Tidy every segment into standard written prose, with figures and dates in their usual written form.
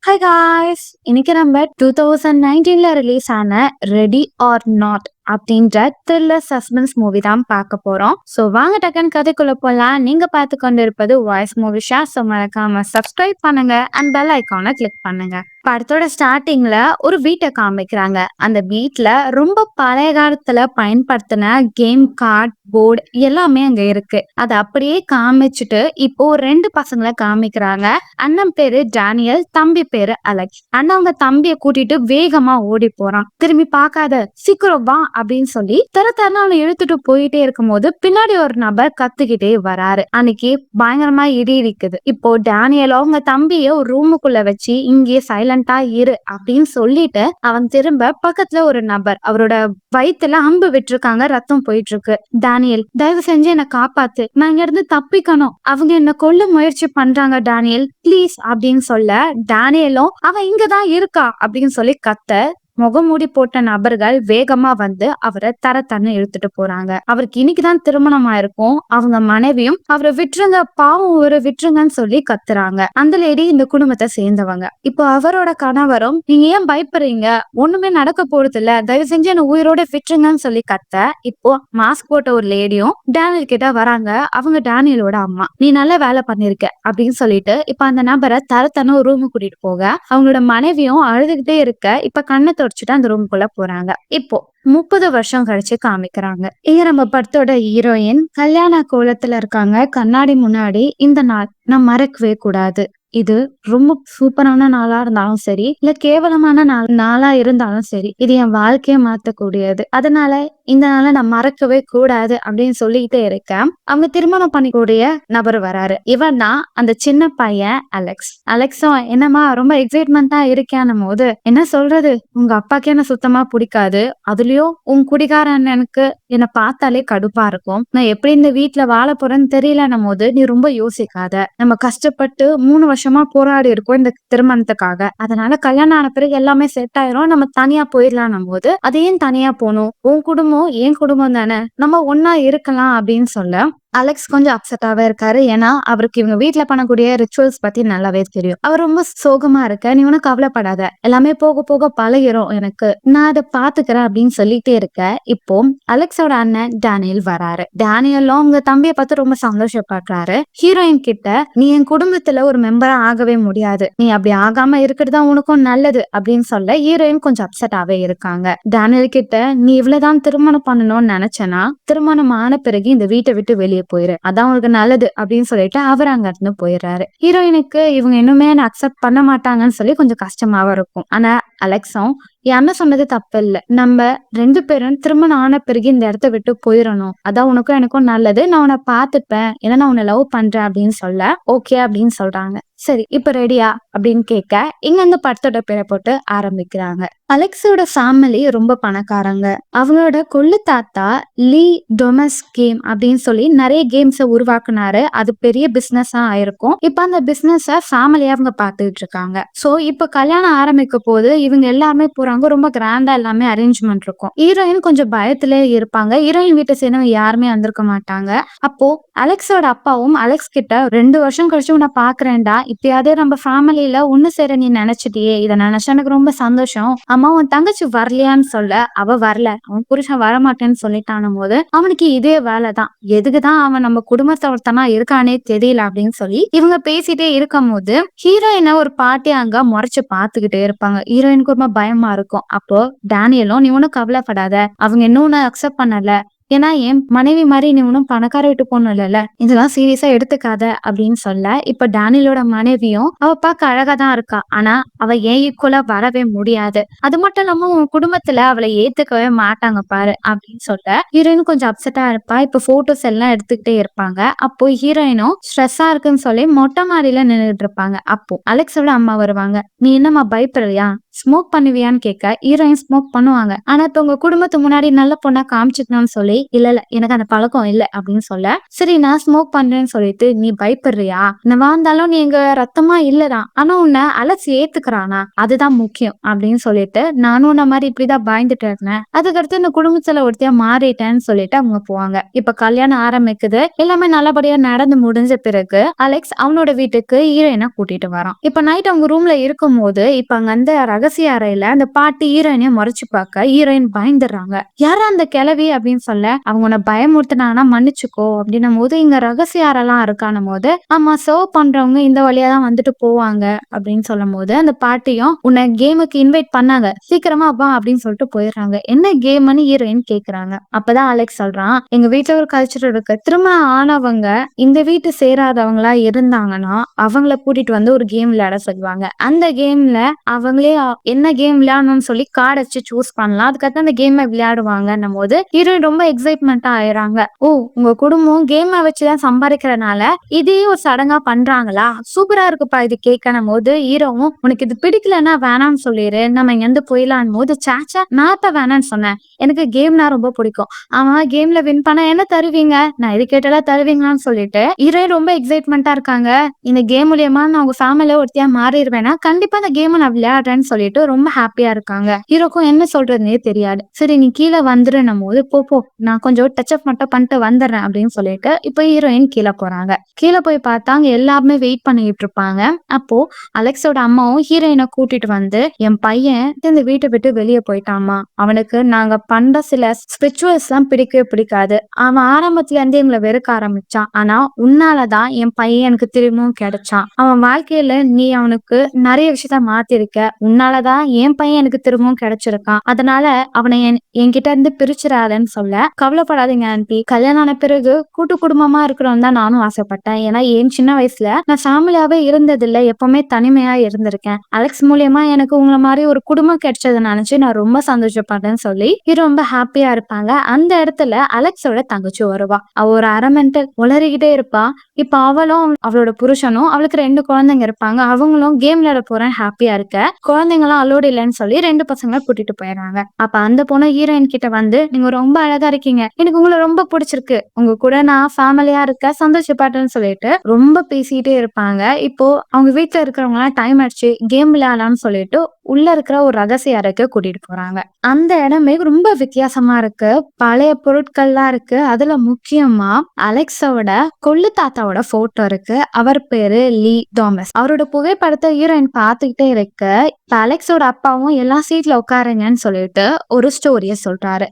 Hi guys, இன்னைக்கு நம்ம 2019ல release ஆன ரெடி ஆர் நாட் அப்படின்ற த்ரில்லர் சஸ்பென்ஸ் மூவி தான் பார்க்க போறோம். ஸோ வாங்க டக்குன்னு கதைக்குள்ள போலாம். நீங்க பார்த்து கொண்டு இருப்பது வாய்ஸ் மூவி ஷா. ஸோ மறக்காம சப்ஸ்கிரைப் பண்ணுங்க அண்ட் பெல் ஐக்கானை கிளிக் பண்ணுங்க. படத்தோட ஸ்டார்டிங்ல ஒரு வீட்டை காமிக்கிறாங்க. அந்த வீட்ல ரொம்ப பழைய காலத்துல பயன்படுத்தின கேம் கார்டு போர்டு எல்லாமே அங்க இருக்கு. அதை அப்படியே காமிச்சிட்டு இப்போ ரெண்டு பசங்களை காமிக்கிறாங்க. அண்ணன் பேரு டேனியல், தம்பி பேரு அலெக்ஸ். அண்ணன் அவங்க தம்பிய கூட்டிட்டு வேகமா ஓடி போறான். திரும்பி பார்க்காத, சீக்கிரம் வா அப்படின்னு சொல்லி தரத்தரன்னு அவனை இழுத்துட்டு போயிட்டே இருக்கும் போது பின்னாடி ஒரு நபர் கத்துக்கிட்டே வராரு. அன்னைக்கு பயங்கரமா இடி இருக்குது. இப்போ டேனியல் அவங்க தம்பிய ஒரு ரூமுக்குள்ள வச்சு இங்கே சைலண்டா இரு அப்படின்னு சொல்லிட்டு அவன் திரும்ப பக்கத்துல ஒரு நபர் அவரோட வயித்துல அம்பு விட்டுருக்காங்க. ரத்தம் போயிட்டு இருக்கு. டேனியல், தயவு செஞ்சு என்ன காப்பாத்து, நான் இங்க இருந்து தப்பிக்கணும், அவங்க என்ன கொல்ல முயற்சி பண்றாங்க டேனியல் ப்ளீஸ் அப்படின்னு சொல்ல, டேனியலும் அவன் இங்கதான் இருக்கா அப்படின்னு சொல்லி கத்த, முகமூடி போட்ட நபர்கள் வேகமா வந்து அவரை தரத்தன்னு இழுத்துட்டு போறாங்க. அவருக்கு இன்னைக்குதான் திருமணம் ஆயிருக்கும். அவங்க மனைவியும் அவரை விட்டுருங்க, பாவம் ஒரு விட்டுருங்கன்னு சொல்லி கத்துறாங்க. அந்த லேடி இந்த குடும்பத்தை சேர்ந்தவங்க. இப்போ அவரோட கணவரும், நீங்க ஏன் பயப்படுறீங்க, ஒண்ணுமே நடக்க போறது இல்ல, தயவு செஞ்சு என்ன உயிரோட விட்டுருங்கன்னு சொல்லி கத்த, இப்போ மாஸ்க் போட்ட ஒரு லேடியும் டேனியல் கிட்ட வராங்க. அவங்க டேனியலோட அம்மா. நீ நல்ல வேலை பண்ணிருக்க அப்படின்னு சொல்லிட்டு இப்ப அந்த நபரை தரத்தன்னு ஒரு ரூமு கூட்டிட்டு போக, அவங்களோட மனைவியும் அழுதுகிட்டே இருக்க, இப்ப கண்ணை தொடச்சுட்டு அந்த ரூமுக்குள்ள போறாங்க. இப்போ 30 வருஷம் கழிச்சு காமிக்கிறாங்க. இங்க நம்ம படத்தோட ஹீரோயின் கல்யாண கோலத்துல இருக்காங்க. கண்ணாடி முன்னாடி, இந்த நாள் நான் மறக்கவே கூடாது. இது ரொம்ப சூப்பரான நாளா இருந்தாலும் சரி, இல்ல கேவலமான நாளா இருந்தாலும் சரி, இது என் வாழ்க்கையை மாத்தக்கூடியது. அதனால இந்த நாளை நான் மறக்கவே கூடாது அப்படின்னு சொல்லிட்டே இருக்கேன். அவங்க திருமணம் பண்ணிக்கூடிய நபர் வராரு. இவன் தான் அந்த சின்ன பையன் அலெக்ஸ். அலெக்ஸும், என்னம்மா ரொம்ப எக்ஸைட்மெண்டா இருக்கேன்னும் போது, என்ன சொல்றது, உங்க அப்பாக்கு என்ன சுத்தமா பிடிக்காது, அதுலயும் உன் குடிகார அண்ணனுக்கு என்னை பார்த்தாலே கடுப்பா இருக்கும். நான் எப்படி இந்த வீட்டுல வாழ போறேன்னு தெரியலன்னும் போது, நீ ரொம்ப யோசிக்காத, நம்ம கஷ்டப்பட்டு 3 வருஷமா போராடி இருக்கோம் இந்த திருமணத்துக்காக, அதனால கல்யாணம் ஆன பிறகு எல்லாமே செட் ஆயிரும், நம்ம தனியா போயிடலாம் போது, அதையும் தனியா போகணும், உன் குடும்பம் என் குடும்பம் தானே, நம்ம ஒன்னா இருக்கலாம் அப்படின்னு சொல்ல, அலெக்ஸ் கொஞ்சம் அப்செட்டாவே இருக்காரு. ஏன்னா அவருக்கு இவங்க வீட்டுல பண்ணக்கூடிய ரிச்சுவல்ஸ் பத்தி நல்லாவே தெரியும். அவர் ரொம்ப சோகமா இருக்க, நீ ஒன்னும் கவலைப்படாத, எல்லாமே போக போக பழகிரும், எனக்கு நான் அதை பாத்துக்கிறேன் அப்படின்னு சொல்லிட்டே இருக்க, இப்போ அலெக்ஸோட அண்ணன் டேனியல் வராரு. டேனியலும் உங்க தம்பியை பார்த்து ரொம்ப சந்தோஷப்படுறாரு. ஹீரோயின் கிட்ட, நீ என் குடும்பத்துல ஒரு மெம்பரா ஆகவே முடியாது, நீ அப்படி ஆகாம இருக்கிறதுதான் உனக்கும் நல்லது அப்படின்னு சொல்ல, ஹீரோயின் கொஞ்சம் அப்செட்டாவே இருக்காங்க. டேனியல் கிட்ட, நீ இவ்வளவுதான் திருமணம் பண்ணணும்னு நினைச்சனா, திருமணம் ஆன பிறகு இந்த வீட்டை விட்டு வெளியே போயிரு, அதான் உங்களுக்கு நல்லது அப்படின்னு சொல்லிட்டு அவர் அங்க இருந்து போயிடுறாரு. ஹீரோயினுக்கு இவங்க இன்னுமே அக்செப்ட் பண்ண மாட்டாங்கன்னு சொல்லி கொஞ்சம் கஷ்டமாவும் இருக்கும். ஆனா அலெக்ஸும், என் அண்ணன் சொன்னது தப்பு இல்ல, நம்ம 2 பேரும் திருமணம் ஆன பிறகு இந்த இடத்த விட்டு போயிடணும், அதான் உனக்கும் எனக்கும் நல்லது, நான் உன்னை பாத்துப்பேன், ஏன்னா நான் உன்னை லவ் பண்றேன் அப்படின்னு சொல்ல, ஓகே அப்படின்னு சொல்றாங்க. சரி, இப்ப ரெடியா அப்படின்னு கேட்க, இங்க அந்த படத்தோட பேரை போட்டு ஆரம்பிக்கிறாங்க. அலெக்ஸோட ஃபேமிலி ரொம்ப பணக்காரங்க. அவங்களோட கொள்ளு தாத்தா லீ டொமஸ் கேம் அப்படின்னு சொல்லி நிறைய கேம்ஸை உருவாக்குனாரு. அது பெரிய பிசினஸா ஆயிருக்கும். இப்ப அந்த பிசினஸ ஃபேமிலியா அவங்க பார்த்துட்டு இருக்காங்க. சோ இப்ப கல்யாணம் ஆரம்பிக்க போது இவங்க எல்லாருமே போறாங்க. ரொம்ப கிராண்டா எல்லாமே அரேஞ்ச்மெண்ட் இருக்கும். ஹீரோயின் கொஞ்சம் பயத்திலே இருப்பாங்க. ஹீரோயின் வீட்டை சேர்ந்தவங்க யாருமே வந்திருக்க மாட்டாங்க. அப்போ அலெக்ஸோட அப்பாவும் அலெக்ஸ் கிட்ட, 2 வருஷம் கழிச்சு உன்னை பாக்குறேன்டா, இப்பயாவது நம்ம ஃபேமிலியில ஒண்ணு சேர நீ நினைச்சிட்டியே, இதை நினைச்சா எனக்கு ரொம்ப சந்தோஷம். அம்மா, உன் தங்கச்சி வரலையான்னு சொல்ல, அவ வரல, அவன் புருஷன் வரமாட்டேன்னு சொல்லிட்டானும் போது, அவனுக்கு இதே வேலைதான், எதுக்குதான் அவன் நம்ம குடும்பத்தை ஒருத்தனா இருக்கானே தெரியல அப்படின்னு சொல்லி இவங்க பேசிட்டே இருக்கும் போது, ஹீரோயினை ஒரு பாட்டி அங்க முறைச்சு பாத்துக்கிட்டே இருப்பாங்க. ஹீரோயினுக்கு ரொம்ப பயமா இருக்கும். அப்போ டேனியலும், நீ ஒன்னும் கவலைப்படாத, அவங்க இன்னும் அக்செப்ட் பண்ணல, ஏன்னா என் மனைவி மாதிரி நீ ஒன்னும் பணக்கார விட்டு போகணும் இல்ல, இதெல்லாம் சீரியஸா எடுத்துக்காத அப்படின்னு சொல்ல, இப்ப டேனியலோட மனைவியும், அவ பார்க்க அழகா தான் இருக்கா, ஆனா அவ ஏன் ஈக்குவலா வரவே முடியாது, அது மட்டும் இல்லாம உன் குடும்பத்துல அவளை ஏத்துக்கவே மாட்டாங்க பாரு அப்படின்னு சொல்ல, ஹீரோயின் கொஞ்சம் அப்செட்டா இருப்பா. இப்ப போட்டோஸ் எல்லாம் எடுத்துக்கிட்டே இருப்பாங்க. அப்போ ஹீரோயினும் ஸ்ட்ரெஸ்ஸா இருக்குன்னு சொல்லி மொட்டை மாடியில நின்றுட்டு இருப்பாங்க. அப்போ அலெக்ஸோட அம்மா வருவாங்க. நீ என்னம்மா பயப்படுறியா, ஸ்மோக் பண்ணுவியான்னு கேட்க ஹீரோயின் ஸ்மோக் பண்ணுவாங்க. ஆனா இப்ப உங்க குடும்பத்து முன்னாடி நல்ல பொண்ணா காமிச்சுக்கணும்னு சொல்லி இல்ல இல்ல எனக்கு அந்த பழக்கம் இல்ல அப்படின்னு சொல்ல, சரி நான் ஸ்மோக் பண்றேன்னு சொல்லிட்டு நீ பயப்படுறியா, என்னவா இருந்தாலும் நீ எங்க ரத்தமா இல்லதான், ஆனா உன்னை அலட்சி ஏத்துக்கிறானா அதுதான் முக்கியம் அப்படின்னு சொல்லிட்டு நானும் உன்ன மாதிரி இப்படிதான் பயந்துட்டு இருந்தேன், அதுக்கடுத்து இந்த குடும்பத்துல ஒருத்தியா மாறிட்டேன்னு சொல்லிட்டு அவங்க போவாங்க. இப்ப கல்யாணம் ஆரம்பிக்குது, எல்லாமே நல்லபடியா நடந்து முடிஞ்ச பிறகு அலெக்ஸ் அவனோட வீட்டுக்கு ஹீரோயினை கூட்டிட்டு வரான். இப்ப நைட் அவங்க ரூம்ல இருக்கும் போது இப்ப அங்க அந்த ரகசிய அறையில அந்த பாட்டி ஹீரோயினை மறைச்சு பார்க்க ஹீரோயின் பயந்துடுறாங்க. யாரா அந்த கிழவி அப்படின்னு சொல்ல, அவங்க உன்னை பயமுறுத்தினாங்கன்னா மன்னிச்சுக்கோ அப்படின்னும் போது இங்க ரகசிய அறைலாம் இருக்கானும் போது ஆமா சர்வ் பண்றவங்க இந்த வழியா தான் வந்துட்டு போவாங்க அப்படின்னு சொல்லும் போது அந்த பாட்டியும் உன்னை கேமுக்கு இன்வைட் பண்ணாங்க, சீக்கிரமா வா அப்படின்னு சொல்லிட்டு போயிடுறாங்க. என்ன கேம்னு ஹீரோயின் கேக்குறாங்க. அப்பதான் அலெக்ஸ் சொல்றான், எங்க வீட்டுல ஒரு கல்ச்சர் இருக்கு, திருமணம் ஆனவங்க இந்த வீட்டு சேராதவங்களா இருந்தாங்கன்னா அவங்கள கூட்டிட்டு வந்து ஒரு கேம் விளையாட சொல்லுவாங்க. அந்த கேம்ல அவங்களே என்ன கேம் விளையாடணும்னு சொல்லி கார்டு வச்சு சூஸ் பண்ணலாம், அதுக்கப்புறம் அந்த கேமை விளையாடுவாங்கன்னும் போது ஹீரோயின் ரொம்ப எக்ஸைட்மெண்டா ஆயிடுறாங்க. ஓ உங்க குடும்பம் கேமை வச்சுதான் சம்பாதிக்கிறனால இதே ஒரு சடங்கா பண்றாங்களா, சூப்பரா இருக்குப்பா இது கேட்கணும் போது ஹீரோவும் உனக்கு இது பிடிக்கலன்னா வேணாம்னு சொல்லிடு, நம்ம இங்க இருந்து போயிடலாம் போது சாச்சா நான் இப்ப வேணாம்னு சொன்னேன், எனக்கு கேம்னா ரொம்ப பிடிக்கும், ஆமா கேம்ல வின் பண்ண என்ன தருவீங்க, நான் இது கேட்டெல்லாம் தருவீங்களான்னு சொல்லிட்டு ஹீரோயின் ரொம்ப எக்ஸைட்மெண்டா இருக்காங்க. இந்த கேம் மூலியமா நான் உங்க ஃபேமிலியில ஒருத்தியா மாறிடுவேன்னா கண்டிப்பா இந்த கேமை நான் விளையாடுறேன்னு சொல்லிட்டு ரொம்ப ஹாப்பியா இருக்காங்க. ஹீரோக்கும் என்ன சொல்றதுன்னே தெரியாது. சரி நீ கீழே வந்துருன்னும் போது போ நான் கொஞ்சம் டச் அப் மட்டும் பண்ணிட்டு வந்துடுறேன் அப்படின்னு சொல்லிட்டு இப்ப ஹீரோயின் கீழே போறாங்க. கீழே போய் பார்த்தா அங்க எல்லாருமே வெயிட் பண்ணிட்டு இருப்பாங்க. அப்போ அலெக்ஸோட அம்மாவும் ஹீரோயினை கூட்டிட்டு வந்து, என் பையன் இந்த வீட்டை விட்டு வெளியே போயிட்டாமா, அவனுக்கு நாங்க பண்ற சில ஸ்பிரிச்சுவல்ஸ் எல்லாம் பிடிக்கவே பிடிக்காது, அவன் ஆரம்பத்துல இருந்து எங்களை வெறுக்க ஆரம்பிச்சான், ஆனா உன்னாலதான் என் பையன் எனக்கு திரும்பவும் கிடைச்சான், அவன் வாழ்க்கையில நீ அவனுக்கு நிறைய விஷயத்த மாத்திருக்க, உன்னாலதான் என் பையன் எனக்கு திரும்பவும் கிடைச்சிருக்கான், அதனால அவனை என்கிட்ட இருந்து பிரிச்சிடாதன்னு சொல்ல, கவலைப்படாதீங்க ஆன்டி, கல்யாணம் ஆன பிறகு கூட்டு குடும்பமா இருக்கிறோம் தான் நானும் ஆசைப்பட்டேன், ஏன்னா என் சின்ன வயசுல நான் ஃபேமிலியாவே இருந்ததில்ல, எப்பவுமே தனிமையா இருந்திருக்கேன், அலெக்ஸ் மூலியமா எனக்கு உங்களை மாதிரி ஒரு குடும்பம் கிடைச்சதை நினைச்சு நான் ரொம்ப சந்தோஷப்பட்டேன்னு சொல்லி ரொம்ப ஹாப்பியா இருப்பாங்க. அந்த இடத்துல அலெக்ஸோட தங்கச்சி வருவா, அவ ஒரு அரை மென்டல் உளறிக்கிட்டே இருப்பா. இப்ப அவளும் அவளோட புருஷனும் அவளுக்கு 2 குழந்தைங்க இருப்பாங்க, அவங்களும் கேம் விளையாட போறேன் ஹாப்பியா இருக்க, குழந்தைங்களும் அலோடு இல்லைன்னு சொல்லி 2 பசங்களை கூட்டிட்டு போயிடுறாங்க. அப்ப அந்த பொண்ணு ஹீரோயின் கிட்ட வந்து, நீங்க ரொம்ப அழகா இருக்கீங்க, எனக்கு உங்களை ரொம்ப பிடிச்சிருக்கு, உங்க கூட நான் ஃபேமிலியா இருக்க சந்தோஷப்பட்டேன்னு சொல்லிட்டு ரொம்ப பேசிக்கிட்டே இருப்பாங்க. இப்போ அவங்க வீட்டுல இருக்கிறவங்க எல்லாம் டைம் ஆயிடுச்சு கேம் விளையாடலாம்னு சொல்லிட்டு உள்ள இருக்கிற ஒரு ரகசிய அறைக்கு கூட்டிட்டு போறாங்க. அந்த இடமே ரொம்ப வித்தியாசமா இருக்கு, பழைய பொருட்கள்லாம் இருக்கு, அதுல முக்கியமா அலெக்ஸோட கொள்ளு தாத்தாவோட போட்டோ இருக்கு, அவர் பேரு லீ தாமஸ், அவரோட புகைப்படத்தை ஹீரோயின் பார்த்துக்கிட்டே இருக்க இப்ப அலெக்ஸோட அப்பாவும் எல்லா சீட்ல உட்காருங்கன்னு சொல்லிட்டு ஒரு ஸ்டோரிய சொல்றாரு.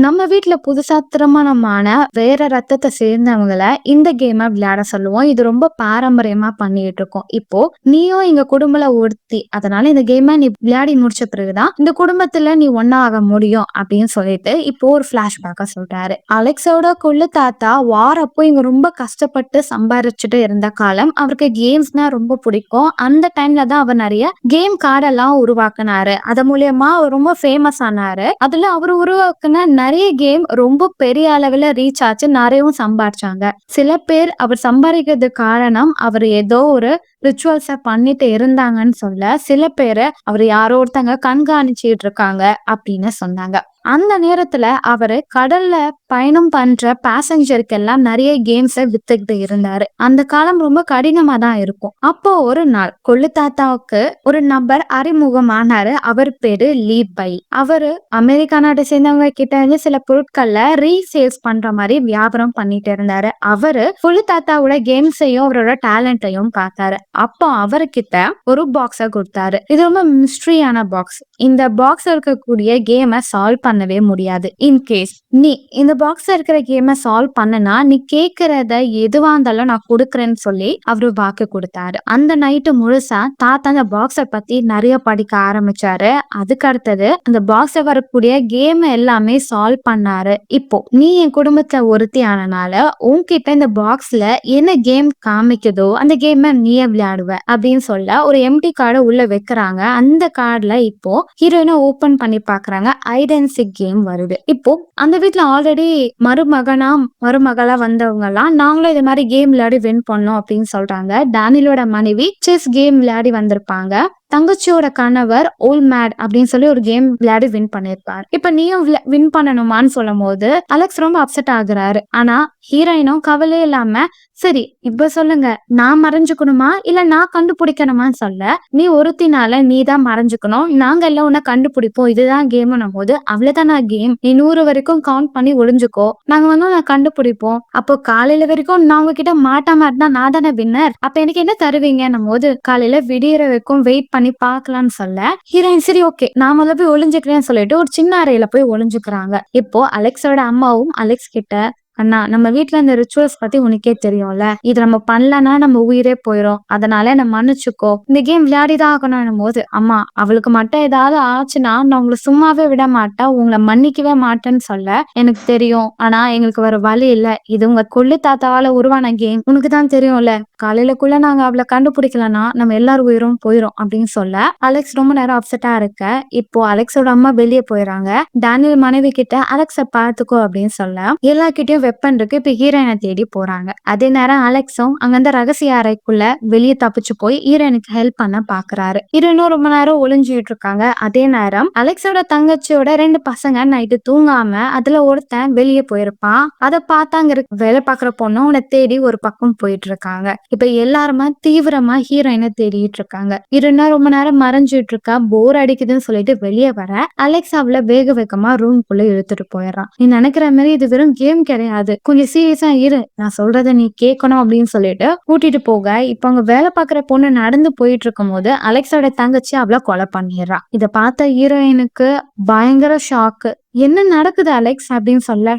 நம்ம வீட்டுல புதுசா திருமணமான வேற ரத்தத்தை சேர்ந்தவங்களை இந்த கேமை விளையாட சொல்லுவோம், இது ரொம்ப பாரம்பரியமா பண்ணிட்டு இருக்கோம், இப்போ நீயும் எங்க குடும்பல ஒருத்தி, அதனால இந்த கேமை நீ விளையாடி முடிச்ச பிறகுதான் இந்த குடும்பத்துல நீ ஒன்னா ஆக முடியும் அப்படின்னு சொல்லிட்டு இப்போ ஒரு பிளாஷ்பேக்கா சொல்றாரு. அலெக்ஸோட கொள்ளு தாத்தா வாரப்போ இங்க ரொம்ப கஷ்டப்பட்டு சம்பாரிச்சுட்டு இருந்த காலம், அவருக்கு கேம்ஸ்னா ரொம்ப பிடிக்கும், அந்த டைம்ல தான் அவர் நிறைய கேம் கார்டெல்லாம் உருவாக்குனாரு, அது மூலியமா அவர் ரொம்ப ஃபேமஸ் ஆனாரு, அதுல அவர் உருவாக்குன நிறைய கேம் ரொம்ப பெரிய அளவுல ரீச் ஆச்சு, நிறையவும் சம்பாதிச்சாங்க. சில பேர் அவர் சம்பாதிக்கிறதுக்கு காரணம் அவர் ஏதோ ஒரு ரிச்சுவல்ஸ பண்ணிட்டு இருந்தாங்கன்னு சொல்ல, சில பேரை அவர் யாரோ ஒருத்தங்க கண்காணிச்சுட்டு இருக்காங்க அப்படின்னு சொன்னாங்க. அந்த நேரத்துல அவரு கடல்ல பயணம் பண்ற பேசஞ்சருக்கு எல்லாம் நிறைய கேம்ஸை வித்துக்கிட்டு இருந்தாரு. அந்த காலம் ரொம்ப கடினமா தான் இருக்கும். அப்போ ஒரு நாள் கொள்ளு தாத்தாவுக்கு ஒரு நபர் அறிமுகமானாரு, அவர் பேரு லீ பை. அவரு அமெரிக்கா நாட்டை சேர்ந்தவங்க கிட்ட இருந்து சில பொருட்கள்ல ரீசேல்ஸ் பண்ற மாதிரி வியாபாரம் பண்ணிட்டு இருந்தாரு. அவரு கொள்ளு தாத்தாவோட கேம்ஸையும் அவரோட டேலண்டையும் பார்த்தாரு. அப்போ அவர்கிட்ட ஒரு பாக்ஸ கொடுத்தாரு, இது ரொம்ப மிஸ்ட்ரியான பாக்ஸ், இந்த பாக்ஸ் இருக்கக்கூடிய கேமை சால்வ் பண்ணவே முடியாது, இன்கேஸ் நீ இந்த பாக்ஸ்ல இருக்கிற கேமை சால்வ் பண்ணனா நீ கேக்குறத எதுவா இருந்தாலும் நான் கொடுக்குறேன்னு சொல்லி அவரு வாக்கு கொடுத்தாரு. அந்த நைட்டு முழுசா தாத்தா அந்த பாக்ஸ பத்தி நிறைய படிக்க ஆரம்பிச்சாரு. அதுக்கு அடுத்தது அந்த பாக்ஸ்ல வரக்கூடிய கேம் எல்லாமே சால்வ் பண்ணாரு. இப்போ நீ என் குடும்பத்துல ஒருத்தி ஆனனால உன்கிட்ட இந்த பாக்ஸ்ல என்ன கேம் காமிக்குதோ அந்த கேமை நீயே விளையாடுவ அப்படின்னு சொல்ல ஒரு எம்டி கார்டை உள்ள வைக்கிறாங்க. அந்த கார்டுல இப்போ ஹீரோயினை ஓபன் பண்ணி பாக்குறாங்க, ஐடென்சிக் கேம் வருது. இப்போ அந்த வீட்டுல ஆல்ரெடி மருமகளா வந்தவங்க எல்லாம் நாங்களும் இது மாதிரி கேம் விளையாடி வின் பண்ணோம் அப்படின்னு சொல்றாங்க. டேனியலோட மனைவி செஸ் கேம் விளையாடி வந்திருப்பாங்க. தங்கச்சியோட கணவர் ஓல் மேட் அப்படின்னு சொல்லி ஒரு கேம் விளையாடி வின் பண்ணிருப்பாரு. இப்ப நீயும் வின் பண்ணணுமான்னு சொல்லும் போது அலெக்ஸ் ரொம்ப அப்செட் ஆகுறாரு. ஆனா ஹீரோயினும் கவலையே இல்லாம சரி இப்ப சொல்லுங்க, நான் மறைஞ்சுக்கணுமா இல்ல நான் கண்டுபிடிக்கணுமான்னு சொல்ல, நீ ஒருத்தினால நீ தான் மறைஞ்சுக்கணும், நாங்க எல்லாம் உன்னை கண்டுபிடிப்போம், இதுதான் கேம்னும் போது அவ்வளவுதான் நான் கேம், நீ 100 வரைக்கும் கவுண்ட் பண்ணி ஒளிஞ்சுக்கோ, நாங்க நான் கண்டுபிடிப்போம், அப்போ காலையில வரைக்கும் நான் உங்ககிட்ட மாட்டாம இருந்தா நான் தானே வின்னர், அப்ப எனக்கு என்ன தருவீங்கன்னும் போது காலையில விடியற வரைக்கும் வெயிட் பண்ணி பாக்கலாம்னு சொல்ல ஹீரோயின் சரி ஓகே நான் முதல்ல போய் ஒளிஞ்சுக்கிறேன்னு சொல்லிட்டு ஒரு சின்ன அறையில போய் ஒளிஞ்சுக்கிறாங்க. இப்போ அலெக்ஸோட அம்மாவும் அலெக்ஸ் கிட்ட அண்ணா நம்ம வீட்டுல இந்த ரிச்சுவல்ஸ் பத்தி உனக்கே தெரியும்ல, இது நம்ம பண்ணலன்னா நம்ம உயிரே போயிரும், அதனால என்ன மன்னிச்சுக்கோ, இந்த கேம் விளையாடிதான் ஆகணும் போது அம்மா அவளுக்கு மட்டும் ஏதாவது ஆச்சுன்னா நான் உங்களை சும்மாவே விட மாட்டேன், உங்களை மன்னிக்கவே மாட்டேன்னு சொல்ல எனக்கு தெரியும், ஆனா எங்களுக்கு வேற வழி இல்ல, இது உங்க கொள்ளு தாத்தாவால உருவான கேம், உனக்கு தான் தெரியும்ல, காலையிலக்குள்ள நாங்க அவளை கண்டுபிடிக்கலன்னா நம்ம எல்லாரும் உயிரும் போயிரும் அப்படின்னு சொல்ல அலெக்ஸ் ரொம்ப நேரம் அப்செட்டா இருக்க. இப்போ அலெக்ஸோட அம்மா வெளியே போயிடறாங்க. டேனியல் மனைவி கிட்ட அலெக்ஸ பாத்துக்கோ அப்படின்னு சொல்ல எல்லார்கிட்டயும் வெப்பன் இருக்கு. இப்ப ஹீரோயினை தேடி போறாங்க. அதே நேரம் அலெக்ஸும் அங்கிருந்த ரகசிய அறைக்குள்ள வெளியே தப்பிச்சு போய் ஹீரோயினுக்கு ஹெல்ப் பண்ண பாக்குறாரு. ஹீரோயினும் ரொம்ப நேரம் ஒளிஞ்சுட்டு இருக்காங்க. அதே நேரம் அலெக்ஸோட தங்கச்சியோட 2 பசங்க நைட்டு தூங்காம அதுல ஒருத்தன் வெளியே போயிருப்பான். அதை பார்த்தா அங்க வேலை பாக்குற பொண்ணு உன்னை தேடி ஒரு பக்கம் போயிட்டு இருக்காங்க. இப்ப எல்லாருமே தீவிரமா ஹீரோயினை தேடிட்டு இருக்காங்க. ஹீரோயினா ரொம்ப நேரம் மறைஞ்சிட்டு இருக்கா, போர் அடிக்குதுன்னு சொல்லிட்டு வெளியே வர அலெக்ஸ் அவளை வேக வேகமா ரூம்குள்ள இழுத்துட்டு போயிடறான். நீ நினைக்கிற மாதிரி இது வெறும் கேம் கிடையாது, கொஞ்சம் சீரியஸா இரு, நான் சொல்றத நீ கேட்கணும் அப்படின்னு சொல்லிட்டு கூட்டிட்டு போக இப்ப அவங்க வேலை பாக்குற பொண்ணு நடந்து போயிட்டு இருக்கும் போது அலெக்ஸோட தங்கச்சி அவளை கொலை பண்ணிடுறா. இத பார்த்த ஹீரோயினுக்கு பயங்கர ஷாக்கு. என்ன நடக்குது அலெக்ஸ் அப்படின்னு சொல்ல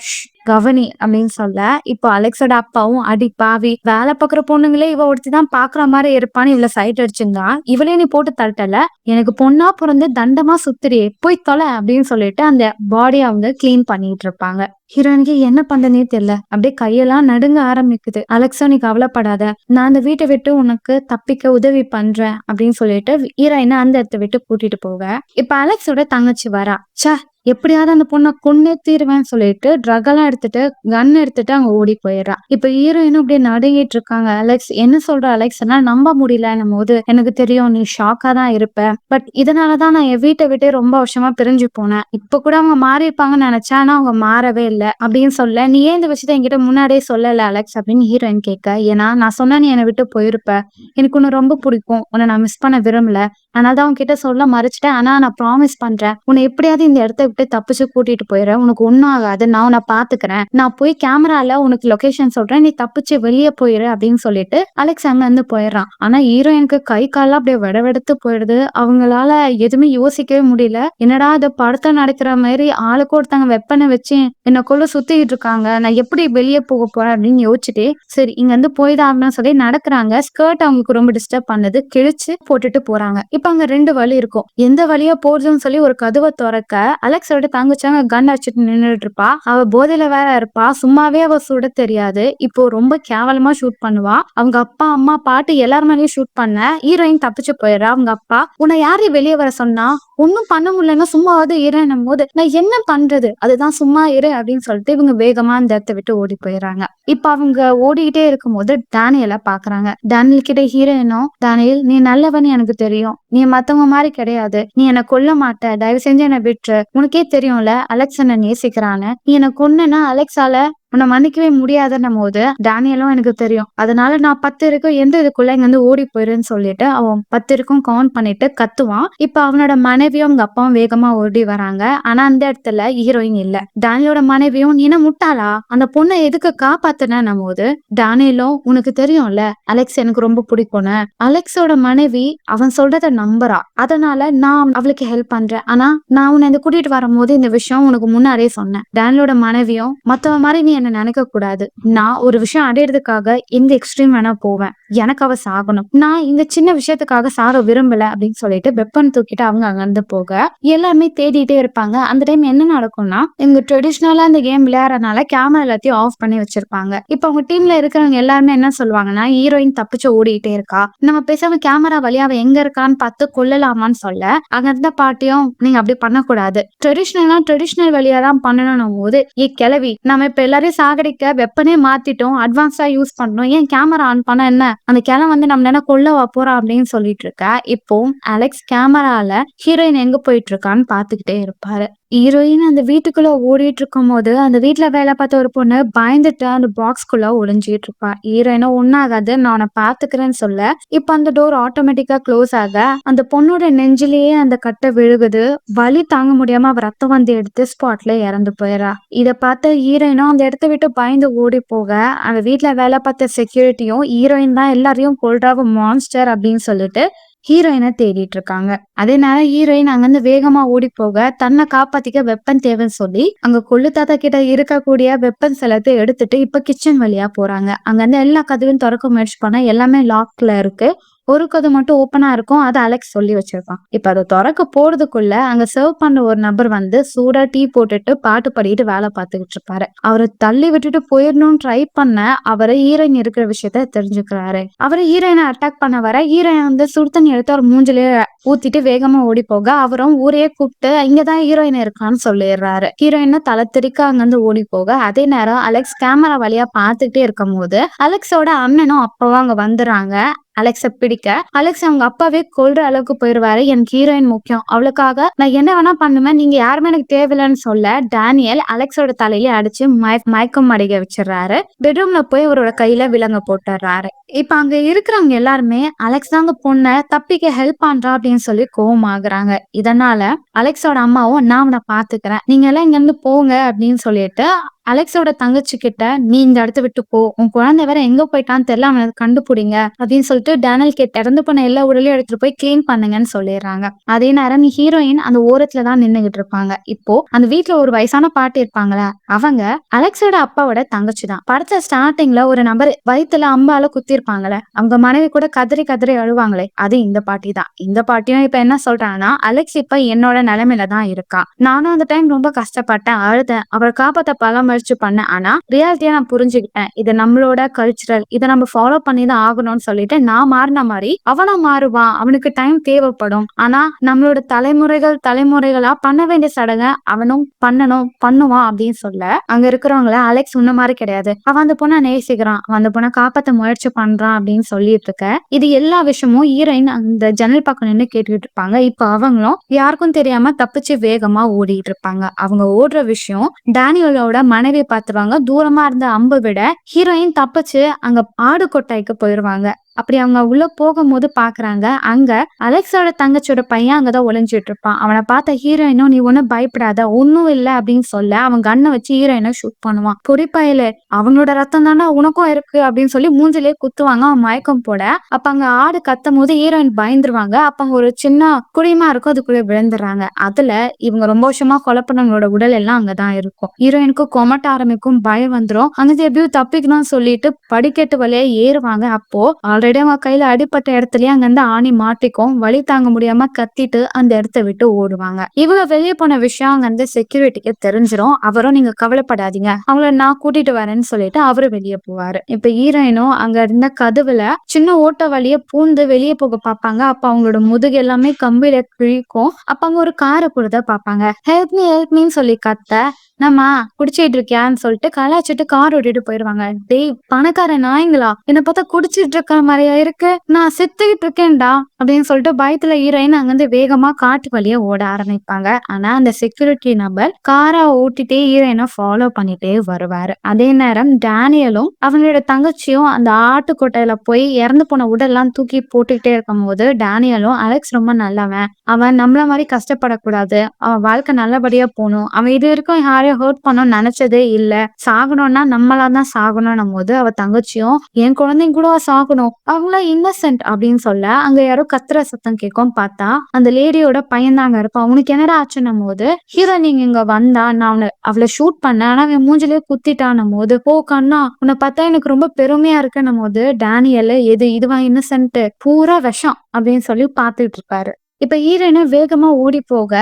கவனி அப்படின்னு சொல்ல இப்போ அலெக்ஸோட அப்பாவும் அடி பாவி, வேலை பாக்குற பொண்ணுங்களே இவ ஒருத்திதான் பாக்குற மாதிரி இருப்பான்னு இவள சைட் அடிச்சிருந்தா இவளே நீ போட்டு தட்டல, எனக்கு பொண்ணா பிறந்து தண்டமா சுத்திரியே போய் தொலை அப்படின்னு சொல்லிட்டு அந்த பாடியை அவங்க கிளீன் பண்ணிட்டு இருப்பாங்க. ஹீரோயினுக்கு என்ன பண்றதுனே தெரியல, அப்படியே கையெல்லாம் நடுங்க ஆரம்பிக்குது. அலெக்ஸோ நீ கவலைப்படாத, நான் அந்த வீட்டை விட்டு உனக்கு தப்பிக்க உதவி பண்றேன் அப்படின்னு சொல்லிட்டு ஹீரோயினை அந்த இடத்த விட்டு கூட்டிட்டு போக இப்ப அலெக்ஸோட தங்கச்சி வரா. ச எப்படியாவது அந்த பொண்ணை கொன்னே தீருவேன்னு சொல்லிட்டு ட்ரக் எல்லாம் எடுத்துட்டு கன் எடுத்துட்டு அங்க ஓடி போயிடுறா. இப்ப ஹீரோயினும் அப்படியே நடுங்கிட்டு இருக்காங்க. அலெக்ஸ் என்ன சொல்ற அலெக்ஸ், நம்ப முடியலன்னும் போது எனக்கு தெரியும் நீ ஷாக்கா தான் இருப்ப, பட் இதனாலதான் நான் என் வீட்டை விட்டு ரொம்ப வருஷமா பிரிஞ்சு போனேன், இப்ப கூட அவங்க மாறி இருப்பாங்கன்னு நினைச்சேன், ஆனா அவங்க மாறவே இல்லை அப்படின்னு சொல்ல நீ ஏன் இந்த விஷயத்த என்கிட்ட முன்னாடியே சொல்லல அலெக்ஸ் அப்படின்னு ஹீரோயின் கேட்க, ஏன்னா நான் சொன்னா நீ என்னை விட்டு போயிருப்ப, எனக்கு உன்னை ரொம்ப பிடிக்கும், உன்னை நான் மிஸ் பண்ண விரும்பல, அதனாலதான் அவங்க கிட்ட சொல்ல மறைச்சிட்டேன், ஆனா நான் ப்ராமிஸ் பண்றேன் உன்னை எப்படியாவது இந்த இடத்த விட்டு தப்பிச்சு கூட்டிட்டு போயிடுறேன், உனக்கு ஒன்னும் ஆகாது, நான் உன்னை பாத்துக்கிறேன், நான் போய் கேமரால உனக்கு லொகேஷன் சொல்றேன், நீ தப்பிச்சு வெளியே போயிரு அப்படின்னு சொல்லிட்டு அலெக்ஸ் அங்க இருந்து போயிடுறான். ஆனா ஹீரோயினுக்கு கை கால்லாம் அப்படியே வெடவெடுத்து போயிடுது. அவங்களால எதுவுமே யோசிக்கவே முடியல. என்னடா அது படத்தை நடக்கிற மாதிரி ஆளுக்கு ஒருத்தங்க வெப்பனை வச்சு என்னக்குள்ள சுத்திட்டு இருக்காங்க, நான் எப்படி வெளியே போக போறேன் அப்படின்னு யோசிச்சுட்டு சரி இங்க இருந்து போய்தான் சொல்லி நடக்கிறாங்க. ஸ்கர்ட் அவங்களுக்கு ரொம்ப டிஸ்டர்ப் பண்ணது, கிழிச்சு போட்டுட்டு போறாங்க. இப்ப அங்க 2 வழி இருக்கும், எந்த வழியா போறதுன்னு சொல்லி ஒரு கதவை திறக்க அலெக்ஸோட தங்கச்சாங்க கன் அடிச்சுட்டு நின்றுட்டு இருப்பா. அவ போதையில வேற இருப்பா, சும்மாவே அவ சுட தெரியாது, இப்போ ரொம்ப கேவலமா ஷூட் பண்ணுவா. அவங்க அப்பா அம்மா பாட்டு எல்லார் மேலேயும் ஷூட் பண்ண ஹீரோயின் தப்பிச்சு போயிடுறா. அவங்க அப்பா உன்னை யாரு வெளியே வர சொன்னா, ஒன்னும் பண்ண முடியலன்னா சும்மாவது இருன்னும் போது நான் என்ன பண்றது, அதுதான் சும்மா இரு அப்படின்னு சொல்லிட்டு இவங்க வேகமா அந்த இடத்த விட்டு ஓடி போயிடுறாங்க. இப்ப அவங்க ஓடிக்கிட்டே இருக்கும் போது டேனியலை பாக்குறாங்க. டேனியல் கிட்ட ஹீரோயினும் டேனியல் நீ நல்லவன் எனக்கு தெரியும், நீ மத்தவங்க மாதிரி கிடையாது, நீ என்னை கொல்ல மாட்ட, தயவு செஞ்சு என்னை விட்டுரு, உனக்கே தெரியும்ல அலெக்ஸ் என்ன நேசிக்கிறான்னு, நீ என்னை கொன்னேன்னா அலெக்ஸால உன்னை மன்னிக்கவே முடியாதுன்னும் போது டேனியலும் எனக்கு தெரியும், அதனால நான் 10 இருக்கும் எந்த இதுக்குள்ள இங்க வந்து ஓடி போயிருன்னு சொல்லிட்டு அவன் 10 இருக்கும் கவுண்ட் பண்ணிட்டு கத்துவான். இப்ப அவனோட மனைவியும் அவங்க அப்பாவும் வேகமா ஓடி வராங்க. ஆனா அந்த இடத்துல ஹீரோயின் இல்ல. டேனியலோட மனைவியும் நீ என்ன முட்டாளா, அந்த பொண்ணை எதுக்கு காப்பாத்துன போது டேனியலும் உனக்கு தெரியும்ல அலெக்ஸ் எனக்கு ரொம்ப பிடிக்கும்னு, அலெக்ஸோட மனைவி அவன் சொல்றத நம்புறா, அதனால நான் அவளுக்கு ஹெல்ப் பண்றேன், ஆனா நான் உன்னை இந்த கூட்டிட்டு வரும்போது இந்த விஷயம் உனக்கு முன்னாடியே சொன்னேன். டேனியலோட மனைவியும் மத்தவ மாதிரி நீ என்ன நினைக்க கூடாது, நான் ஒரு விஷயம் அடையிறதுக்காக எந்த எக்ஸ்ட்ரீம் வேணா போவேன், எனக்கு அவ சாகணும், நான் இந்த சின்ன விஷயத்துக்காக சாக விரும்பல அப்படின்னு சொல்லிட்டு வெப்பன் தூக்கிட்டு அவங்க அங்கிருந்து போக எல்லாருமே தேடிட்டே இருப்பாங்க. அந்த டைம் என்ன நடக்கும்னா இவங்க ட்ரெடிஷ்னலா இந்த கேம் விளையாடுறதுனால கேமரா எல்லாத்தையும் ஆஃப் பண்ணி வச்சிருப்பாங்க. இப்ப அவங்க டீம்ல இருக்கிறவங்க எல்லாருமே என்ன சொல்லுவாங்கன்னா ஹீரோயின் தப்பிச்சு ஓடிட்டே இருக்கா, நம்ம பேசாம கேமரா வழியா அவ எங்க இருக்கான்னு பார்த்து கொல்லலாமான்னு சொல்ல அங்க இருந்த பாட்டியும் நீங்க அப்படி பண்ணக்கூடாது, ட்ரெடிஷ்னல் வழியா தான் பண்ணணும் போது கிளவி நம்ம இப்ப எல்லாரையும் சாகடிக்க வெப்பனே மாத்திட்டோம், அட்வான்ஸா யூஸ் பண்ணோம், ஏன் கேமரா ஆன் பண்ணா என்ன, அந்த கிழவன் வந்து நம்மள என்ன கொல்லவா போறா அப்படின்னு சொல்லிட்டு இருக்க. இப்போ அலெக்ஸ் கேமரால ஹீரோயின் எங்க போயிட்டு இருக்கான்னு பாத்துக்கிட்டே இருப்பாரு. ஹீரோயின் அந்த வீட்டுக்குள்ள ஓடிட்டு இருக்கும்போது அந்த வீட்ல வேலை பார்த்த ஒரு பொண்ணு பயந்துட்டு அந்த பாக்ஸ்குள்ள ஒளிஞ்சிட்டு இருப்பா. ஹீரோயினும் ஒன்னாகாது, நான் உன்னை பாத்துக்கிறேன்னு சொல்ல இப்ப அந்த டோர் ஆட்டோமேட்டிக்கா க்ளோஸ் ஆக அந்த பொண்ணோட நெஞ்சிலேயே அந்த கட்டை விழுகுது. வலி தாங்க முடியாம அவ ரத்தம் வந்து எடுத்து ஸ்பாட்ல இறந்து போயிடறா. இத பார்த்த ஹீரோயினும் அந்த இடத்த விட்டு பயந்து ஓடி போக அந்த வீட்ல வேலை பார்த்த செக்யூரிட்டியும் ஹீரோயின் தான் எல்லாரையும் கொல்றாவ மான்ஸ்டர் அப்படின்னு சொல்லிட்டு ஹீரோயினை தேடிட்டு இருக்காங்க. அதே நேரம் ஹீரோயின் அங்கிருந்து வேகமா ஓடி போக தன்னை காப்பாத்திக்க வெப்பன் தேவைன்னு சொல்லி அங்க கொள்ளு தாத்தா கிட்ட இருக்கக்கூடிய வெப்பன்ஸ் எல்லாத்தையும் எடுத்துட்டு இப்ப கிச்சன் வழியா போறாங்க. அங்க இருந்து எல்லா கதவையும் திறக்க முயற்சி பண்ணா எல்லாமே லாக்ல இருக்கு. ஒரு கதவு மட்டும் ஓப்பனா இருக்கும். அது அலெக்ஸ் சொல்லி வச்சிருப்பான். இப்ப அதை திறக்க போறதுக்குள்ள அங்க சர்வ் பண்ண ஒரு நபர் வந்து சூடா டீ போட்டுட்டு பாட்டு பாடிட்டு வேலை பார்த்துக்கிட்டு இருப்பாரு. அவரை தள்ளி விட்டுட்டு போயிடணும்னு ட்ரை பண்ண அவரை ஹீரோயின் இருக்கிற விஷயத்த தெரிஞ்சுக்கிறாரு. அவரை ஹீரோயினை அட்டாக் பண்ண வர ஹீரோயின் வந்து சுடுதண்ணி எடுத்து அவர் மூஞ்சிலே ஊத்திட்டு வேகமா ஓடி போக அவரும் ஊரையே கூப்பிட்டு இங்கதான் ஹீரோயின் இருக்கான்னு சொல்லிடுறாரு. ஹீரோயினை தலை தெறிக்க அங்கிருந்து ஓடி போக அதே நேரம் அலெக்ஸ் கேமரா வழியா பார்த்துக்கிட்டே இருக்கும் போது அலெக்ஸோட அண்ணனும் அப்பவும் அங்க வந்துடுறாங்க. அலெக்ஸ பிடிக்க அலெக்ஸ் அவங்க அப்பாவே கொல்ற அளவுக்கு போயிருவாரு. எனக்கு ஹீரோயின் முக்கியம், அவளுக்காக நான் என்ன வேணா பண்ணுவேன், நீங்க யாருமே எனக்கு தேவையில்லைன்னு சொல்ல டேனியல் அலெக்ஸோட தலையில அடிச்சு மயக்கம் அடைக வச்சிடறாரு. பெட்ரூம்ல போய் அவரோட கையில விலங்க போட்டுறாரு. இப்ப அங்க இருக்கிறவங்க எல்லாருமே அலெக்ஸ் தாங்க பொண்ண தப்பிக்க ஹெல்ப் பண்றா அப்படின்னு சொல்லி கோவமாகறாங்க. இதனால அலெக்ஸோட அம்மாவும் நான் அவனை பாத்துக்கிறேன், நீங்க எல்லாம் இங்க இருந்து போங்க அப்படின்னு சொல்லிட்டு அலெக்ஸோட தங்கச்சி கிட்ட நீ இந்த இடத்த விட்டு போ, உன் குழந்தை வேற எங்க போயிட்டான்னு தெரியல, அவனை கண்டுபிடிங்க அப்படின்னு சொல்லிட்டு டேனியல் கிட்ட இறந்து போன எல்லா உடலையும் எடுத்துட்டு போய் கிளீன் பண்ணுங்கன்னு சொல்லிடுறாங்க. அதே நேரம் ஹீரோயின் அந்த ஓரத்துலதான் நின்னுகிட்டு இருப்பாங்க. இப்போ அந்த வீட்டுல ஒரு வயசான பாட்டி இருப்பாங்களா, அவங்க அலெக்ஸோட அப்பாவோட தங்கச்சி தான். படத்துல ஸ்டார்டிங்ல ஒரு நபர் வயித்துல அம்பால குத்தி இருப்பாங்களே, அவங்க மனைவி கூட கதறி கதறி அழுவாங்களே, அது இந்த பாட்டி தான். இந்த பாட்டியும் இப்ப என்ன சொல்றாங்கன்னா அலெக்ஸ் இப்ப என்னோட நிலைமையில தான் இருக்கா, நானும் அந்த டைம் ரொம்ப கஷ்டப்பட்டேன், அழுதேன், அவரை காப்பாத்த பல முயற்சி பண்ணேன், ஆனா ரியாலிட்டியா நான் புரிஞ்சுக்கிட்டேன், இது நம்மளோட கல்ச்சரல், இதை நம்ம ஃபாலோ பண்ணி தான் ஆகணும்னு சொல்லிட்டு நான் மாறின மாதிரி அவனும் மாறுவான், அவனுக்கு டைம் தேவைப்படும், ஆனா நம்மளோட தலைமுறைகளா பண்ண வேண்டிய சடங்கை அவனும் பண்ணுவான் அப்படின்னு சொல்ல அங்க இருக்கிறவங்கள அலெக்ஸ் உன்ன மாதிரி கிடையாது, அவன் அந்த பொண்ணை நேசிக்கிறான், அவன் அந்த பொண்ணை காப்பாத்த முயற்சி பண்றான் அப்படின்னு சொல்லிட்டு இருக்க. இது எல்லா விஷயமும் ஹீரோயின் அந்த ஜன்னல் பக்கம் நின்று கேட்டுக்கிட்டு இருப்பாங்க. இப்ப அவங்களும் யாருக்கும் தெரியாம தப்பிச்சு வேகமா ஓடிட்டு இருப்பாங்க. அவங்க ஓடுற விஷயம் டேனியலோட மனைவி பார்த்துருவாங்க. தூரமா இருந்த அம்பை விட ஹீரோயின் தப்பிச்சு அங்க ஆடு கொட்டாய்க்கு போயிருவாங்க. அப்படி அவங்க உள்ள போகும்போது பாக்குறாங்க அங்க அலெக்ஸோட தங்கச்சியோட பையன் அங்கதான் ஒளிஞ்சிட்டு இருப்பான். அவனை பார்த்த ஹீரோயினும் நீ ஒன்னும் பயப்படாத, ஒன்னும் இல்ல அப்படின்னு சொல்ல அவன் கண்ணை வச்சு ஹீரோயினை ஷூட் பண்ணுவான். பொடிப்பையில அவனோட ரத்தம் தானே உனக்கும் இருக்கு அப்படின்னு சொல்லி மூஞ்சிலே குத்துவாங்க. அவன் மயக்கம் போட அப்ப அங்க ஆடு கத்தும் போது ஹீரோயின் பயந்துருவாங்க. அப்ப அங்க ஒரு சின்ன குழிமா இருக்கும், அதுக்குள்ள விழுந்துடுறாங்க. அதுல இவங்க ரொம்ப வருஷமா கொலை பண்ணவங்களோட உடல் எல்லாம் அங்கதான் இருக்கும். ஹீரோயினுக்கு கொமட்ட ஆரம்பிக்கும், பயம் வந்துரும். அங்கிருந்து எப்படியும் தப்பிக்கணும்னு சொல்லிட்டு படிக்கட்டு வழியா ஏறுவாங்க. அப்போ ஆல்ரெடி அவங்க கையில அடிப்பட்ட இடத்துலயே அங்கிருந்து ஆணி மாட்டிக்கும். வலி தாங்க முடியாம கத்திட்டு அந்த இடத்த விட்டு ஓடுவாங்க. இவங்க வெளியே போன விஷயம் அங்க இருந்து செக்யூரிட்டிக்கு தெரிஞ்சிடும். அவரும் நீங்க கவலைப்படாதீங்க, அவங்கள நான் கூட்டிட்டு வரேன்னு சொல்லிட்டு அவரு வெளியே போவாரு. இப்ப ஹீரோயினும் அங்க இருந்த கதவுல சின்ன ஓட்ட வழிய பூந்து வெளியே போக பாப்பாங்க. அப்ப அவங்களோட முதுகு எல்லாமே கம்பியில கிழிக்கும். அப்ப அங்க ஒரு காரை பொழுத பாப்பாங்க. ஹெல்ப் மீன்னு சொல்லி கத்த நம்ம குடிச்சிட்டு இருக்கியான்னு சொல்லிட்டு கலாச்சிட்டு கார் ஓட்டிட்டு போயிருவாங்க. டேய் பணக்கார நாய்ங்களா, என்ன பார்த்தா குடிச்சிட்டு இருக்கிற மாதிரியா இருக்கு, நான் செத்துக்கிட்டு இருக்கேன்டா அப்படின்னு சொல்லிட்டு பயத்துல ஹீரோயின் அங்கிருந்து வேகமா காட்டு வழியா ஓட ஆரம்பிப்பாங்க. ஆனா அந்த செக்யூரிட்டி நபர் காரை ஓட்டிட்டே ஹீரோயினை ஃபாலோ பண்ணிட்டே வருவாரு. அதே நேரம் டேனியலும் அவங்களோட தங்கச்சியும் அந்த ஆட்டுக்கொட்டையில போய் இறந்து போன உடல்லாம் தூக்கி போட்டுக்கிட்டே இருக்கும் போது டேனியலும் அலெக்ஸ் ரொம்ப நல்லவன், அவன் நம்மள மாதிரி கஷ்டப்படக்கூடாது, அவன் வாழ்க்கை நல்லபடியா போகணும், அவன் இது வரைக்கும் யாரையும் ஹர்ட் பண்ணணும்னு நினைச்சதே இல்ல, சாகணும்னா நம்மளாதான் சாகணும் போது அவ தங்கச்சியும் என் குழந்தைங்க கூட சாகணும், அவங்கள இன்னசென்ட் அப்படின்னு சொல்ல அங்க யாரோ கத்துற சத்தம் கேட்கும். பார்த்தா அந்த லேடியோட பையன் தாங்க இருப்பான். அவனுக்கு என்னடா ஆச்சுன்னும் போது ஹீரோ நீங்க இங்க வந்தா நான் அவளை ஷூட் பண்ண, ஆனா அவன் மூஞ்சிலேயே குத்திட்டான் போது ஓ கண்ணா உன்னை பார்த்தா எனக்கு ரொம்ப பெருமையா இருக்குன்னும் போது டேனியல் இதுவா இன்னசென்ட், பூரா விஷம் அப்படின்னு சொல்லி பாத்துட்டு இருப்பாரு. இப்ப ஹீரோயின் வேகமா ஓடி போக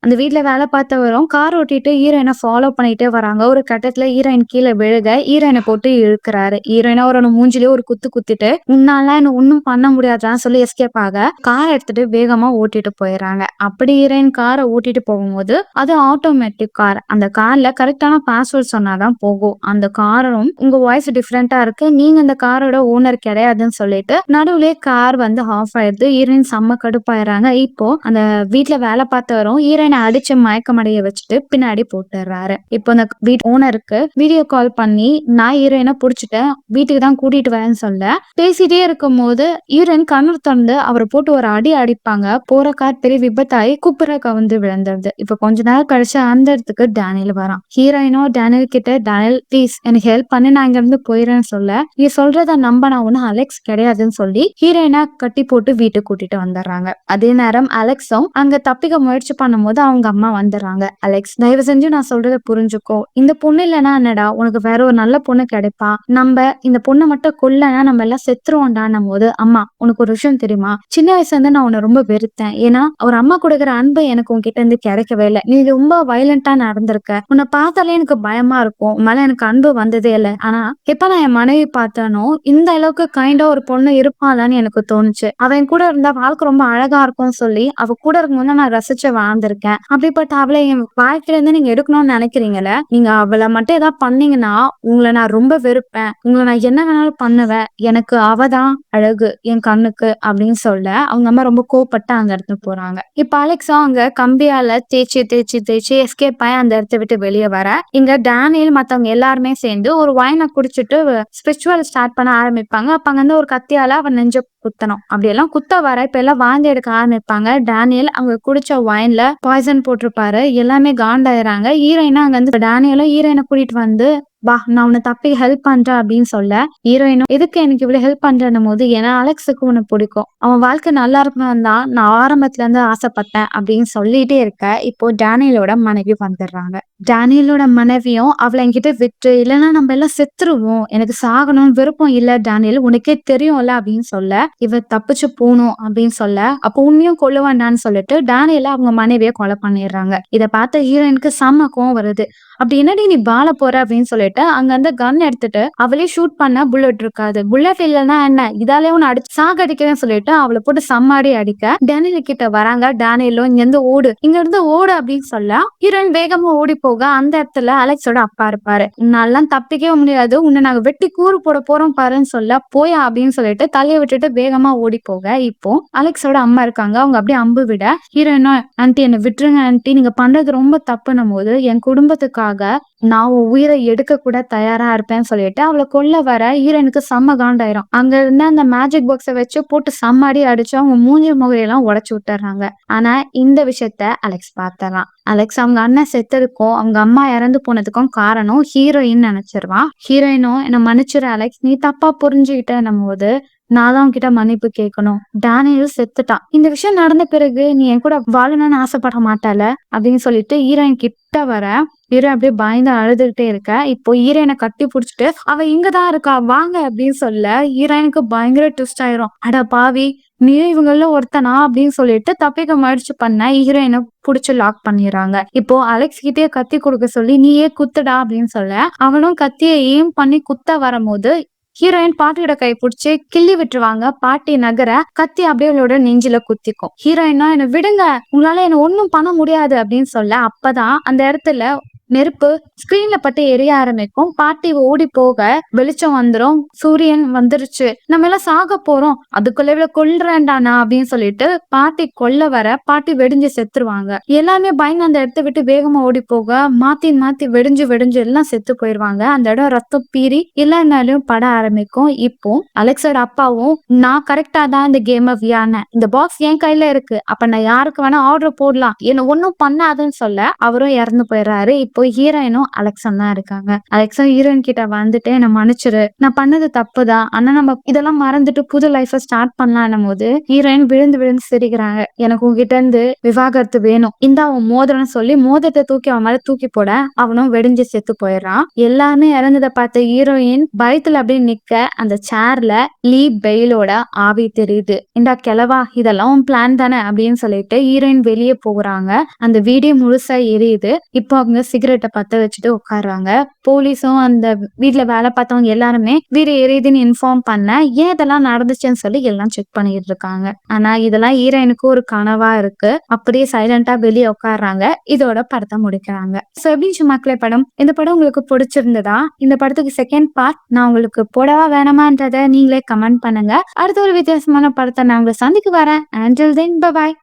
அந்த வீட்ல வேலை பார்த்தவரும் கார் ஓட்டிட்டு ஹீரோயினை ஃபாலோ பண்ணிட்டே வராங்க. ஒரு கட்டத்துல ஹீரோயின் கீழ விழுக, ஹீரோயின போட்டு இழுக்குறாரு. ஹீரோயினா அவரோட மூஞ்சிலயே ஒரு குத்து குத்திட்டு, "உன்னால என்ன ஒண்ணும் பண்ண முடியாதுடான்னு" சொல்லி எஸ்கேப் ஆக, கார் எடுத்துட்டு வேகமா ஓட்டிட்டு போயிர்றாங்க. அப்படி ஹீரோயின் கார ஓட்டிட்டு போகும்போது, அது ஆட்டோமேட்டிக் கார். அந்த கார்ல கரெக்ட்டான பாஸ்வேர்ட் சொன்னா தான் போகும். அந்த காரும், "உங்க வாய்ஸ் டிஃபரெண்ட்டா இருக்கு. நீங்க இந்த காரோட ஓனர் கிடையாதுன்னு" சொல்லிட்டு, நடுவுலயே கார் வந்து ஆஃப் ஆயிடுது. ஹீரோயின் செம்ம கடுப்பாயிர்றாங்க. இப்போ அந்த வீட்ல வேலை பார்த்தவரும் ஹீரோயின அடிச்சு மயக்கமடைய வச்சுட்டு பின்னாடி போட்டுர்றாரு. இப்போ அந்த வீட் ஓனருக்கு வீடியோ கால் பண்ணி, "நான் ஹீரோயின புடிச்சுட்டேன். வீட்டுக்கு தான் கூட்டிட்டு வரேன்னு" சொல்ல, பேசிட்டே இருக்கும்போது ஹீரோயின் கண்ணு தொறந்து அவர போட்டு ஒரு அடி அடிப்பாங்க. போற கார் பெரிய விபத்தாயி குப்புற கவுந்து விழுந்துருது. இப்ப கொஞ்ச நேரம் கழிச்சு அந்த இடத்துக்கு டேனியல் வரான். ஹீரோயினும் டேனியல் கிட்ட, "டேனியல் ப்ளீஸ் எனக்கு ஹெல்ப் பண்ணு, நான் இங்க இருந்து போயிடுறேன்னு" சொல்ல, "நீ சொல்றத நம்ப நான் ஒன்னும் அலெக்ஸ் கிடையாதுன்னு" சொல்லி ஹீரோயினை கட்டி போட்டு வீட்டுக்கு கூட்டிட்டு வந்துடுறாங்க. அதே நேரம் அலெக்ஸும் அங்க தப்பிக்க முயற்சி பண்ணும்போது அவங்க அம்மா வந்துடுறாங்க. "அலெக்ஸ், தயவு செஞ்சு நான் சொல்றத புரிஞ்சுக்கோ. இந்த பொண்ணு இல்லைன்னா என்னடா, உனக்கு வேற ஒரு நல்ல பொண்ணு கிடைப்பா. நம்ம இந்த பொண்ணை மட்டும் கொல்லனா நம்ம எல்லாம் செத்துருவோம்டான்னும் போது, "அம்மா, உனக்கு ஒரு விஷயம் தெரியுமா? சின்ன வயசுல இருந்து நான் உன்னை ரொம்ப வெறுத்தேன். ஏன்னா ஒரு அம்மா கொடுக்குற அன்பு எனக்கு உன்கிட்ட இருந்து கிடைக்கவே இல்லை. நீ ரொம்ப வயலண்டா நடந்திருக்க. உன்னை பார்த்தாலே எனக்கு பயமா இருக்கும். உன் மேல எனக்கு அன்பு வந்ததே இல்லை. ஆனா எப்ப நான் என் மனைவி பார்த்தேனோ, இந்த அளவுக்கு கைண்டா ஒரு பொண்ணு இருப்பாளான்னு எனக்கு தோணுச்சு. அவ என் கூட இருந்தா வாழ்க்கை ரொம்ப அழகா இருக்கும்னு சொல்லி அவ கூட இருக்கும்போது நான் ரசிச்சு வாழ்ந்திருக்கேன். அப்படிப்பட்ட அவளை என் வாழ்க்கையில இருந்து நீங்க எடுக்கணும்னு நினைக்கிறீங்களே, நீங்க அவளை மட்டும் ஏதாவது பண்ணீங்கன்னா உங்களை நான் ரொம்ப வெறுப்பேன். உங்களை நான் என்ன வேணாலும் பண்ணுவேன். எனக்கு அவதான் அழகு என் கண்ணுக்கு" அப்படின்னு சொல்ல அவங்க அம்மா ரொம்ப கோவப்பட்டு அந்த இடத்துக்கு போறாங்க. இப்ப அலெக்ஸா அங்க கம்பியால தேய்ச்சி தேய்ச்சி தேய்ச்சி எஸ்கேப் ஆகி அந்த இடத்த விட்டு வெளியே வர, இங்க டேனியல் மத்தவங்க எல்லாருமே சேர்ந்து ஒரு வைனை குடிச்சிட்டு ஸ்பிரிச்சுவல் ஸ்டார்ட் பண்ண ஆரம்பிப்பாங்க. அப்ப அங்க இருந்து ஒரு கத்தியால அவன் நெஞ்ச குத்தணும். அப்படி எல்லாம் குத்த வர இப்ப எல்லாம் வாந்தி எடுக்க ஆரம்பிப்பாங்க. டேனியல் அவங்க குடிச்ச வைன்ல பாய்சன் போட்டிருப்பாரு. எல்லாமே காண்டாயிராங்க. ஹீரோயினா அங்க இருந்து டேனியலும் ஹீரோயினை கூட்டிட்டு வந்து, "வா, நான் உன்னை தப்பி ஹெல்ப் பண்றேன்" அப்படின்னு சொல்ல, ஹீரோயினும், "எதுக்கு எனக்கு இவ்வளவு ஹெல்ப் பண்றேன்னும் போது, ஏன்னா அலெக்ஸுக்கு உன்னை பிடிக்கும். அவன் வாழ்க்கை நல்லா இருக்கணும் தான் நான் ஆரம்பத்துல இருந்து ஆசைப்பட்டேன்" அப்படின்னு சொல்லிட்டே இருக்க, இப்போ டேனியலோட மனைவி வந்துடுறாங்க. டேனியலோட மனைவியும், "அவளை என்கிட்ட விட்டு, இல்லைன்னா நம்ம எல்லாம் செத்துருவோம். எனக்கு சாகணும்னு விருப்பம் இல்ல டேனியல், உனக்கே தெரியும்ல" அப்படின்னு சொல்ல, இவ தப்பிச்சு போகணும் அப்படின்னு சொல்ல, அப்போ உன்னையும் கொல்ல வேண்டாம்னு சொல்லிட்டு டேனியல அவங்க மனைவியை கொலை பண்ணிடுறாங்க. இதை பார்த்த ஹீரோயினுக்கு செம்ம கோவம் வருது. "அப்படி என்னடி நீ பால போற" அப்படின்னு சொல்லிட்டு அங்க அந்த கன் எடுத்துட்டு அவளே ஷூட் பண்ண புல்லட் இருக்காது. புல்லட் இல்லைன்னா என்ன, இதாலே உன்னை அடிச்சு சாகடிக்கிறேன்னு சொல்லிட்டு அவளை போட்டு சம்மாடி அடிக்க, டேனியல் கிட்ட வராங்க. டேனியலும், "இங்க இருந்து ஓடு, இங்க இருந்து ஓடு" அப்படின்னு சொல்ல, ஹீரோயின் வேகமா ஓடி போக அந்த இடத்துல அலெக்ஸோட அப்பா இருப்பாரு. "உன்னாலாம் தப்பிக்கவே முடியாது, உன்னை நாங்க வெட்டி கூறு போட போறோம் பாருன்னு" சொல்ல, "போயா" அப்படின்னு சொல்லிட்டு தலையை விட்டுட்டு வேகமா ஓடி போக, இப்போ அலெக்ஸோட அம்மா இருக்காங்க. அவங்க அப்படியே அம்பு விட, ஹீரோயினும், "ஆன்ட்டி என்னை விட்டுருங்க ஆன்ட்டி, நீங்க பண்றது ரொம்ப தப்புன்னும் போது, என் குடும்பத்துக்காக நான் உன் உயிரை எடுக்க கூட தயாரா இருப்பேன்னு சொல்லிட்டு அவளை கொல்ல வர ஹீரோயினுக்கு செம்ம காண்டாயிரும். அங்க இருந்த அந்த மேஜிக் பாக்ஸை வச்சு போட்டு செம்மடி அடிச்சு அவங்க மூஞ்சி முகையெல்லாம் உடைச்சு விட்டுறாங்க. ஆனா இந்த விஷயத்த அலெக்ஸ் பார்த்தறான். அலெக்ஸ் அவங்க அண்ணன் செத்ததுக்கும் அவங்க அம்மா இறந்து போனதுக்கும் காரணம் ஹீரோயின் நினைச்சிருவான். ஹீரோயினும், "என்ன மன்னிச்சிரு அலெக்ஸ், நீ தப்பா புரிஞ்சுக்கிட்டேன்னும் போது நான் தான் உன்கிட்ட மன்னிப்பு கேட்கணும். டேனியல் செத்துட்டான். இந்த விஷயம் நடந்த பிறகு நீ என் கூட வாழணும்னு ஆசைப்பட மாட்டால" அப்படின்னு சொல்லிட்டு ஹீரோயின் கிட்ட வர, ஹீரோ அப்படியே பயந்து அழுதுகிட்டே இருக்க, இப்போ ஹீரோயினை கட்டி புடிச்சிட்டு, "அவ இங்கதான் இருக்கா, வாங்க" அப்படின்னு சொல்ல, ஹீரோயினுக்கு பயங்கர ட்விஸ்ட் ஆயிரும். "அட பாவி, நீயும் இவங்கள ஒருத்தனா" அப்படின்னு சொல்லிட்டு தப்பிக்க முயற்சி பண்ண ஹீரோயினை புடிச்சு லாக் பண்ணிடுறாங்க. இப்போ அலெக்ஸ் கிட்டே கத்தி கொடுக்க சொல்லி, "நீயே குத்துடா" அப்படின்னு சொல்ல, அவனும் கத்தியை எய்ம் பண்ணி குத்த வரும்போது ஹீரோயின் பாட்டியோட கை பிடிச்சி கிள்ளி விட்டுருவாங்க. பாட்டி நகர கத்தி அப்படியே அவளோட நெஞ்சில குத்திக்கும். ஹீரோயினா, "என்ன விடுங்க, உங்களால என்ன ஒண்ணும் பண்ண முடியாது" அப்படின்னு சொல்ல, அப்பதான் அந்த இடத்துல நெருப்பு ஸ்கிரீன்ல பட்டு எரிய ஆரம்பிக்கும். பாட்டி ஓடி போக வெளிச்சம் வந்துரும். சூரியன் வந்துருச்சு, நம்ம எல்லாம் சாக போறோம், அதுக்குள்ள இவ்வளவு கொல்றேன்டானா அப்படின்னு சொல்லிட்டு பாட்டி கொல்ல வர பாட்டி வெடிஞ்சு செத்துருவாங்க. எல்லாமே பயந்து அந்த இடத்த விட்டு வேகமா ஓடி போக மாத்தி மாத்தி வெடிஞ்சு வெடிஞ்சு எல்லாம் செத்து போயிருவாங்க. அந்த இடம் ரத்தம் பீறி எல்லா நாளையும் பட ஆரம்பிக்கும். இப்போ அலெக்ஸோட அப்பாவும், "நான் கரெக்டா தான் இந்த கேமை விளையாடினேன். இந்த பாக்ஸ் என் கையில இருக்கு. அப்ப நான் யாருக்கு வேணா ஆர்டர் போடலாம். என்ன ஒன்னும் பண்ணாதுன்னு" சொல்ல அவரும் இறந்து போயிடுறாரு. இப்போ ஹீரோயினும் அலெக்ஸும் தான் இருக்காங்க. அலெக்ஸா ஹீரோயின் கிட்ட வந்துட்டு என்ன மன்னிச்சிரு, நான் பண்ணது தப்புதான், ஆனா நம்ம இதெல்லாம் மறந்துட்டு புது லைஃப ஸ்டார்ட் பண்ணலான்னும் போது ஹீரோயின் விழுந்து விழுந்து சிரிக்கிறாங்க. எனக்கு உன்கிட்ட இருந்து விவாகரத்து வேணும், இந்தா உன் மோதிரம்னு சொல்லி மோதிரத்தை தூக்கி அவன் மேல தூக்கி போட அவனும் வெடிஞ்சு செத்து போயிடுறான். எல்லாமே இறந்ததை பார்த்த ஹீரோயின் பயத்துல அப்படியே நிக்க அந்த சேர்ல லீ பெயிலோட ஆவி தெரியுது. இந்தா கிளவா, இதெல்லாம் உன் பிளான் தானே அப்படின்னு சொல்லிட்டு ஹீரோயின் வெளியே போகுறாங்க. அந்த வீடியோ முழுசா எரியுது. இப்போ அவங்க சிகரெட்டை பத்த வச்சுட்டு உட்காருவாங்க. போலீஸும் அந்த வீட்டுல வேலை பார்த்தவங்க எல்லாருமே வீடு எரியுதுன்னு இன்ஃபார்ம் பண்ண ஏன் இதெல்லாம் நடந்துச்சுன்னு சொல்லி எல்லாம் செக் பண்ணிட்டு இருக்காங்க. ஆனா இதெல்லாம் ஹீரோயினுக்கு ஒரு கனவா இருக்கு. அப்படியே சைலண்டா வெளியே உட்காடுறாங்க. இதோட படத்தை முடிக்கிறாங்க. சோ எப்படி மக்களே படம், இந்த படம் உங்களுக்கு பிடிச்சிருந்ததா? இந்த படத்துக்கு செகண்ட் பார்ட் நான் உங்களுக்கு போடவா வேணாமான்றத நீங்களே கமெண்ட் பண்ணுங்க. அடுத்த ஒரு வித்தியாசமான படத்தை நான் உங்களை சந்திக்க வரேன். Until then, bye bye.